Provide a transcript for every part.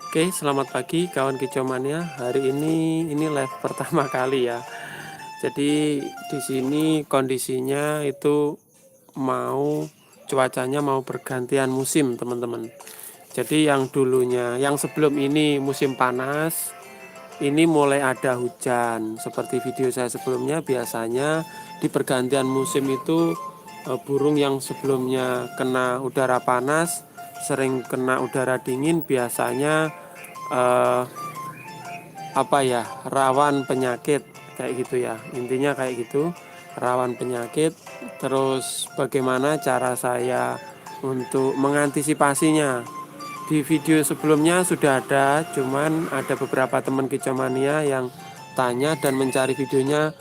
Oke, selamat pagi kawan kicauannya. Hari ini live pertama kali ya. Jadi di sini kondisinya itu cuacanya mau bergantian musim, teman-teman. Jadi yang sebelum ini musim panas, ini mulai ada hujan. Seperti video saya sebelumnya, biasanya di pergantian musim itu burung yang sebelumnya kena udara panas sering kena udara dingin, biasanya rawan penyakit kayak gitu ya. Intinya kayak gitu, rawan penyakit. Terus bagaimana cara saya untuk mengantisipasinya? Di video sebelumnya sudah ada, cuman ada beberapa teman kicomania yang tanya dan mencari videonya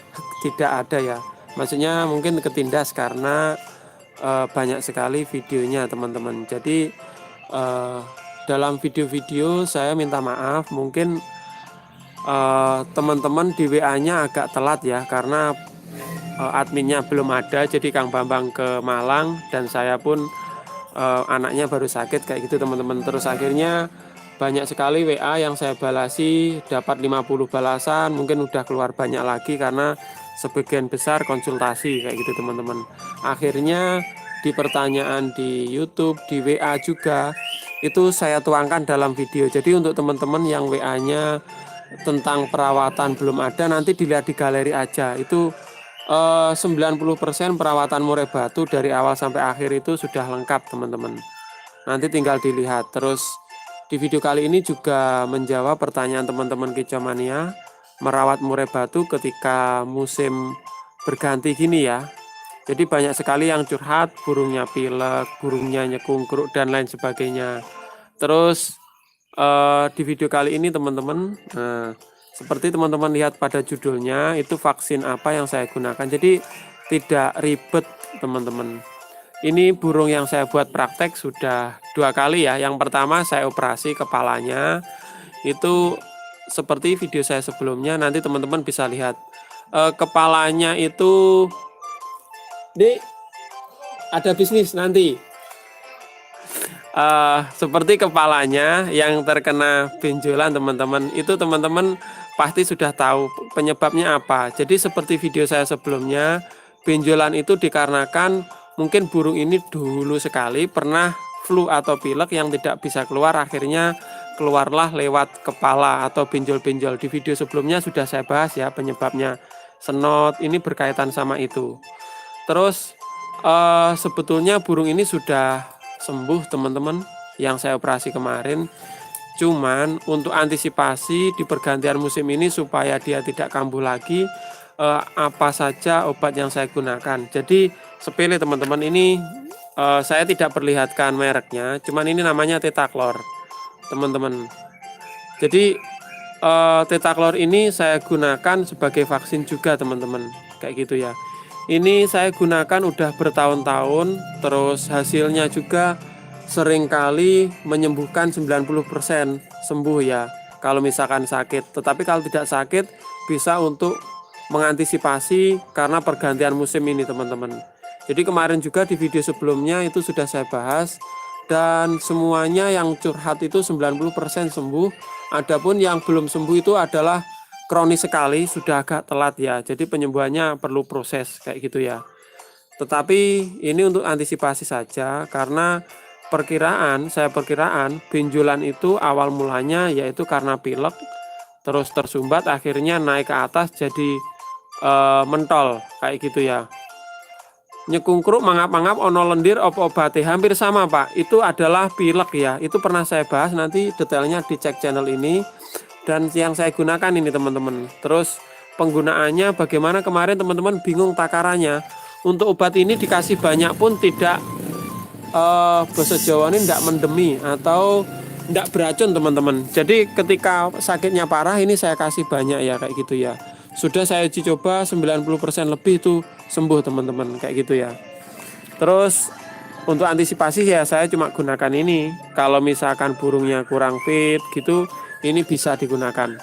tidak ada ya. Maksudnya mungkin ketindas karena banyak sekali videonya, teman-teman. Jadi dalam video-video saya minta maaf, mungkin teman-teman di WA-nya agak telat ya, karena adminnya belum ada. Jadi Kang Bambang ke Malang dan saya pun anaknya baru sakit kayak gitu, teman-teman. Terus akhirnya banyak sekali WA yang saya balasi, dapat 50 balasan, mungkin udah keluar banyak lagi karena sebagian besar konsultasi kayak gitu, teman-teman. Akhirnya di pertanyaan di YouTube, di WA juga itu saya tuangkan dalam video. Jadi untuk teman-teman yang WA-nya tentang perawatan belum ada, nanti dilihat di galeri aja. Itu 90% perawatan murai batu dari awal sampai akhir itu sudah lengkap, teman-teman. Nanti tinggal dilihat. Terus di video kali ini juga menjawab pertanyaan teman-teman kicomania merawat murai batu ketika musim berganti gini ya. Jadi banyak sekali yang curhat, burungnya pilek, burungnya nyekungkruk dan lain sebagainya. Terus di video kali ini teman-teman, seperti teman-teman lihat pada judulnya, itu vaksin apa yang saya gunakan. Jadi tidak ribet, teman-teman. Ini burung yang saya buat praktek sudah 2 kali ya. Yang pertama saya operasi kepalanya, itu seperti video saya sebelumnya, nanti teman-teman bisa lihat. Kepalanya itu ada bisnis nanti. Seperti kepalanya yang terkena benjolan, teman-teman. Itu teman-teman pasti sudah tahu penyebabnya apa. Jadi seperti video saya sebelumnya, benjolan itu dikarenakan mungkin burung ini dulu sekali pernah flu atau pilek yang tidak bisa keluar, akhirnya keluarlah lewat kepala atau benjol-benjol. Di video sebelumnya sudah saya bahas ya penyebabnya. Senot ini berkaitan sama itu. Terus sebetulnya burung ini sudah sembuh, teman-teman, yang saya operasi kemarin. Cuman untuk antisipasi di pergantian musim ini supaya dia tidak kambuh lagi, apa saja obat yang saya gunakan. Jadi sepele, teman-teman, ini saya tidak perlihatkan mereknya, cuman ini namanya Tetaklor, teman-teman. Jadi Tetaklor ini saya gunakan sebagai vaksin juga, teman-teman, kayak gitu ya. Ini saya gunakan udah bertahun-tahun, terus hasilnya juga seringkali menyembuhkan 90% sembuh ya, kalau misalkan sakit. Tetapi kalau tidak sakit, bisa untuk mengantisipasi karena pergantian musim ini, teman-teman. Jadi kemarin juga di video sebelumnya itu sudah saya bahas, dan semuanya yang curhat itu 90% sembuh. Adapun yang belum sembuh itu adalah kronis sekali, sudah agak telat ya. Jadi penyembuhannya perlu proses kayak gitu ya. Tetapi ini untuk antisipasi saja, karena saya perkiraan benjolan itu awal mulanya yaitu karena pilek, terus tersumbat akhirnya naik ke atas jadi mentol kayak gitu ya. Nyekungkruk mangap-mangap ono lendir obate hampir sama, Pak. Itu adalah pilek ya. Itu pernah saya bahas, nanti detailnya dicek channel ini. Dan yang saya gunakan ini, teman-teman. Terus penggunaannya bagaimana, kemarin teman-teman bingung takarannya. Untuk obat ini dikasih banyak pun tidak bahasa Jawa ini tidak mendemi atau tidak beracun, teman-teman. Jadi ketika sakitnya parah ini saya kasih banyak ya, kayak gitu ya. Sudah saya uji coba 90% lebih itu sembuh, teman-teman, kayak gitu ya. Terus untuk antisipasi ya saya cuma gunakan ini. Kalau misalkan burungnya kurang fit gitu, ini bisa digunakan.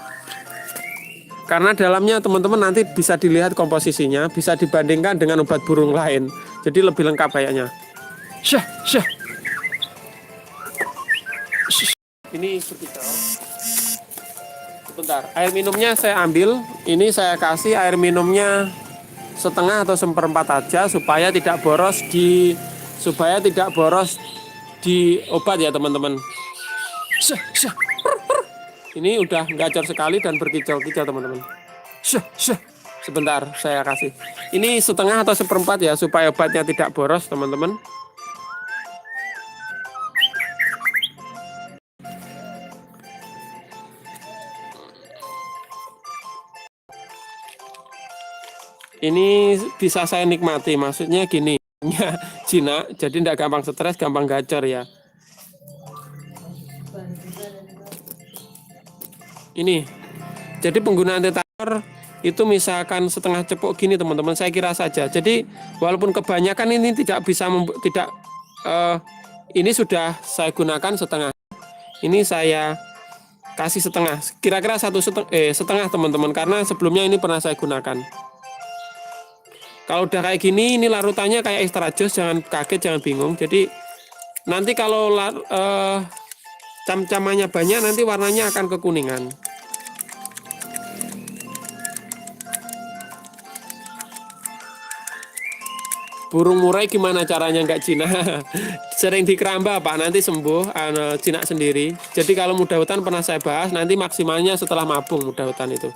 Karena dalamnya, teman-teman, nanti bisa dilihat komposisinya, bisa dibandingkan dengan obat burung lain. Jadi lebih lengkap kayaknya. Ini berkicau. Sebentar, air minumnya saya ambil. Ini saya kasih air minumnya setengah atau seperempat aja supaya tidak boros di obat ya teman-teman. Ini udah gacor sekali dan berkicau-kicau teman-teman. Sebentar saya kasih. Ini setengah atau seperempat ya supaya obatnya tidak boros teman-teman. Ini bisa saya nikmati, maksudnya gini, jinak, jadi tidak gampang stres, gampang gacor ya. Ini, jadi penggunaan tetator itu misalkan setengah cepuk gini teman-teman, saya kira saja. Jadi walaupun kebanyakan ini tidak bisa, ini sudah saya gunakan setengah. Ini saya kasih setengah, kira-kira setengah teman-teman, karena sebelumnya ini pernah saya gunakan. Kalau udah kayak gini, ini larutannya kayak extra jus, jangan kaget, jangan bingung. Jadi nanti kalau cam-camannya banyak, nanti warnanya akan kekuningan. Burung murai gimana caranya nggak jinak? Sering dikeramba Pak, nanti sembuh, jinak sendiri. Jadi kalau mudah hutan pernah saya bahas, nanti maksimalnya setelah mabung mudah hutan itu.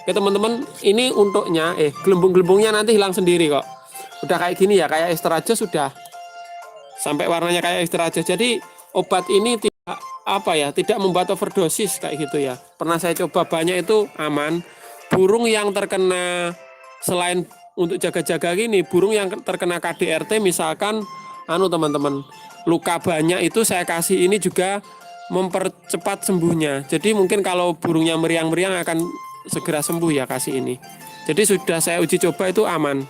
Oke teman-teman, ini untuknya, gelembung-gelembungnya nanti hilang sendiri kok. Udah kayak gini ya, kayak extra jus sudah. Sampai warnanya kayak extra jus. Jadi obat ini tidak membuat overdosis kayak gitu ya. Pernah saya coba banyak itu aman. Burung yang terkena, selain untuk jaga-jaga gini, burung yang terkena KDRT misalkan, teman-teman, luka banyak itu saya kasih ini juga mempercepat sembuhnya. Jadi mungkin kalau burungnya meriang-meriang akan segera sembuh ya kasih ini. Jadi sudah saya uji coba itu aman.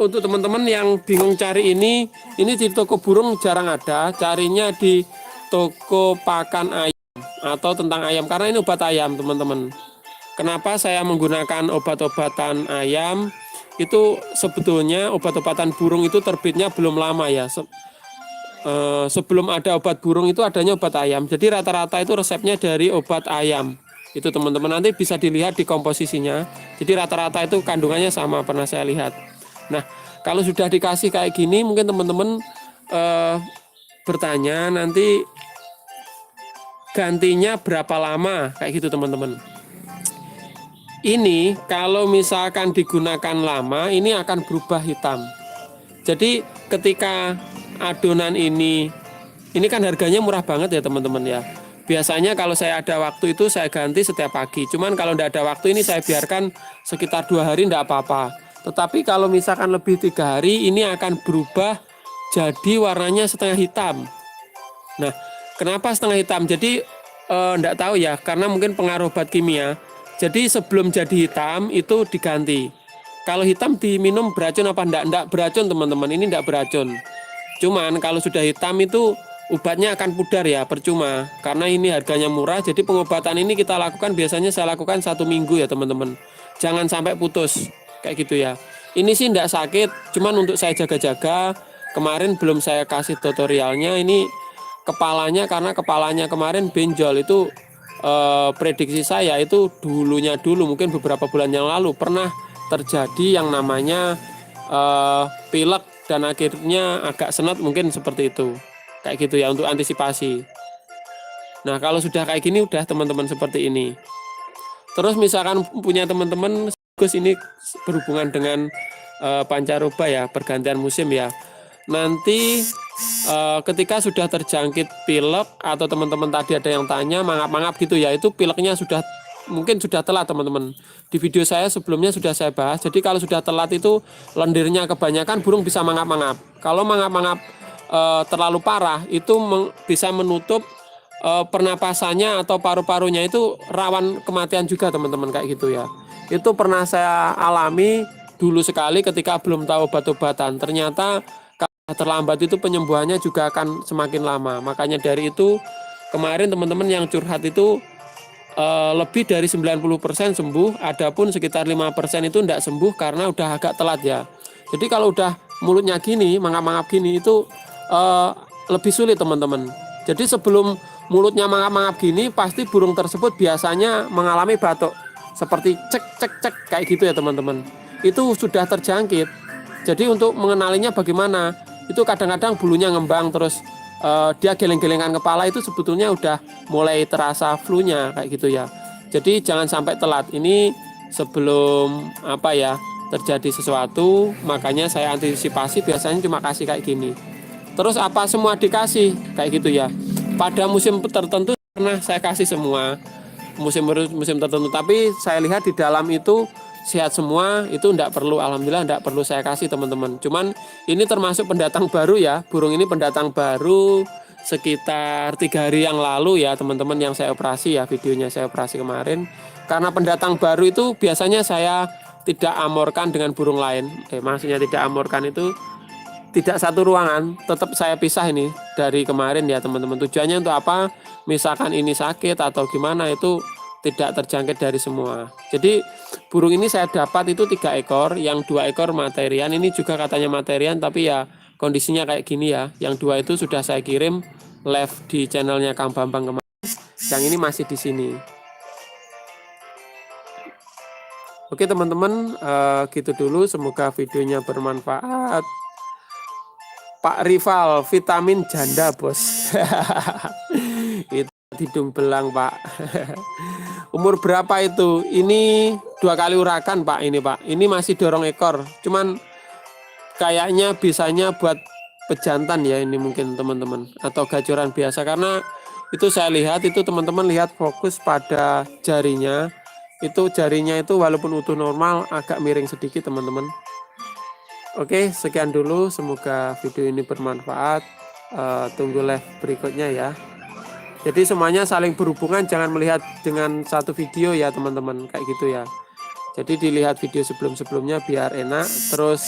Untuk teman-teman yang bingung cari ini di toko burung jarang ada, carinya di toko pakan ayam atau tentang ayam, karena ini obat ayam teman-teman. Kenapa saya menggunakan obat-obatan ayam? Itu sebetulnya obat-obatan burung itu terbitnya belum lama ya. Sebelum ada obat burung itu adanya obat ayam. Jadi rata-rata itu resepnya dari obat ayam. Itu teman-teman nanti bisa dilihat di komposisinya. Jadi rata-rata itu kandungannya sama, pernah saya lihat. Nah, kalau sudah dikasih kayak gini, mungkin teman-teman bertanya nanti gantinya berapa lama kayak gitu teman-teman. Ini kalau misalkan digunakan lama, ini akan berubah hitam. Jadi ketika adonan ini kan harganya murah banget ya teman-teman ya. Biasanya kalau saya ada waktu itu saya ganti setiap pagi. Cuman kalau tidak ada waktu ini saya biarkan sekitar 2 hari tidak apa-apa. Tetapi kalau misalkan lebih 3 hari ini akan berubah jadi warnanya setengah hitam. Nah, kenapa setengah hitam? Jadi tidak tahu ya, karena mungkin pengaruh obat kimia. Jadi sebelum jadi hitam itu diganti. Kalau hitam diminum beracun apa enggak? Enggak beracun teman-teman, ini enggak beracun. Cuman kalau sudah hitam itu obatnya akan pudar ya, percuma. Karena ini harganya murah, jadi pengobatan ini kita lakukan, biasanya saya lakukan 1 minggu ya teman-teman. Jangan sampai putus, kayak gitu ya. Ini sih enggak sakit, cuman untuk saya jaga-jaga. Kemarin belum saya kasih tutorialnya, ini kepalanya, karena kepalanya kemarin benjol itu. Prediksi saya itu dulu mungkin beberapa bulan yang lalu pernah terjadi yang namanya pilek dan akhirnya agak senat, mungkin seperti itu kayak gitu ya, untuk antisipasi. Nah kalau sudah kayak gini udah teman-teman seperti ini. Terus misalkan punya teman-teman Gus, ini berhubungan dengan pancaroba ya, pergantian musim ya, nanti ketika sudah terjangkit pilek atau teman-teman tadi ada yang tanya mangap-mangap gitu ya, itu pileknya mungkin sudah telat teman-teman. Di video saya sebelumnya sudah saya bahas. Jadi kalau sudah telat itu lendirnya kebanyakan, burung bisa mangap-mangap. Kalau mangap-mangap terlalu parah itu bisa menutup pernapasannya atau paru-parunya, itu rawan kematian juga teman-teman kayak gitu ya. Itu pernah saya alami dulu sekali ketika belum tahu obat-obatan. Ternyata terlambat itu penyembuhannya juga akan semakin lama. Makanya dari itu kemarin teman-teman yang curhat itu lebih dari 90% sembuh. Adapun sekitar 5% itu tidak sembuh karena udah agak telat ya. Jadi kalau udah mulutnya gini, mangap-mangap gini, itu eh, lebih sulit teman-teman. Jadi sebelum mulutnya mangap-mangap gini, pasti burung tersebut biasanya mengalami batuk seperti cek cek cek kayak gitu ya teman-teman. Itu sudah terjangkit. Jadi untuk mengenalinya bagaimana? Itu kadang-kadang bulunya ngembang terus dia geleng-gelengan kepala, itu sebetulnya udah mulai terasa flu-nya kayak gitu ya. Jadi jangan sampai telat. Ini sebelum apa ya terjadi sesuatu, makanya saya antisipasi biasanya cuma kasih kayak gini. Terus apa semua dikasih kayak gitu ya. Pada musim tertentu pernah saya kasih semua musim tertentu, tapi saya lihat di dalam itu sehat semua, itu enggak perlu, alhamdulillah enggak perlu saya kasih teman-teman. Cuman ini termasuk pendatang baru ya, burung ini pendatang baru sekitar 3 hari yang lalu ya teman-teman, yang saya operasi ya, videonya saya operasi kemarin. Karena pendatang baru itu biasanya saya tidak amorkan dengan burung lain, maksudnya tidak amorkan itu tidak satu ruangan, tetap saya pisah ini dari kemarin ya teman-teman. Tujuannya untuk apa? Misalkan ini sakit atau gimana, itu tidak terjangkit dari semua. Jadi burung ini saya dapat itu 3 ekor, yang 2 ekor materian, ini juga katanya materian tapi ya kondisinya kayak gini ya. Yang 2 itu sudah saya kirim live di channelnya Kang Bambang kemarin. Yang ini masih di sini. Oke teman-teman, gitu dulu. Semoga videonya bermanfaat. Pak Rival, vitamin janda bos. Itu hidung belang Pak. Umur berapa itu? Ini 2 kali urakan Pak, ini Pak. Ini masih dorong ekor. Cuman kayaknya bisanya buat pejantan ya ini mungkin teman-teman. Atau gacoran biasa, karena itu saya lihat itu teman-teman lihat fokus pada jarinya. Itu jarinya itu walaupun utuh normal agak miring sedikit teman-teman. Oke, sekian dulu. Semoga video ini bermanfaat. Tunggu live berikutnya ya. Jadi semuanya saling berhubungan, jangan melihat dengan satu video ya teman-teman, kayak gitu ya. Jadi dilihat video sebelum-sebelumnya biar enak. Terus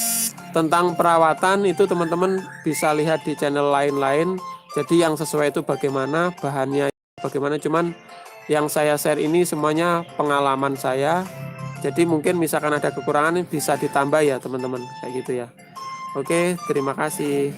tentang perawatan itu teman-teman bisa lihat di channel lain-lain. Jadi yang sesuai itu bagaimana, bahannya bagaimana. Cuman yang saya share ini semuanya pengalaman saya. Jadi mungkin misalkan ada kekurangan bisa ditambah ya teman-teman, kayak gitu ya. Oke, terima kasih.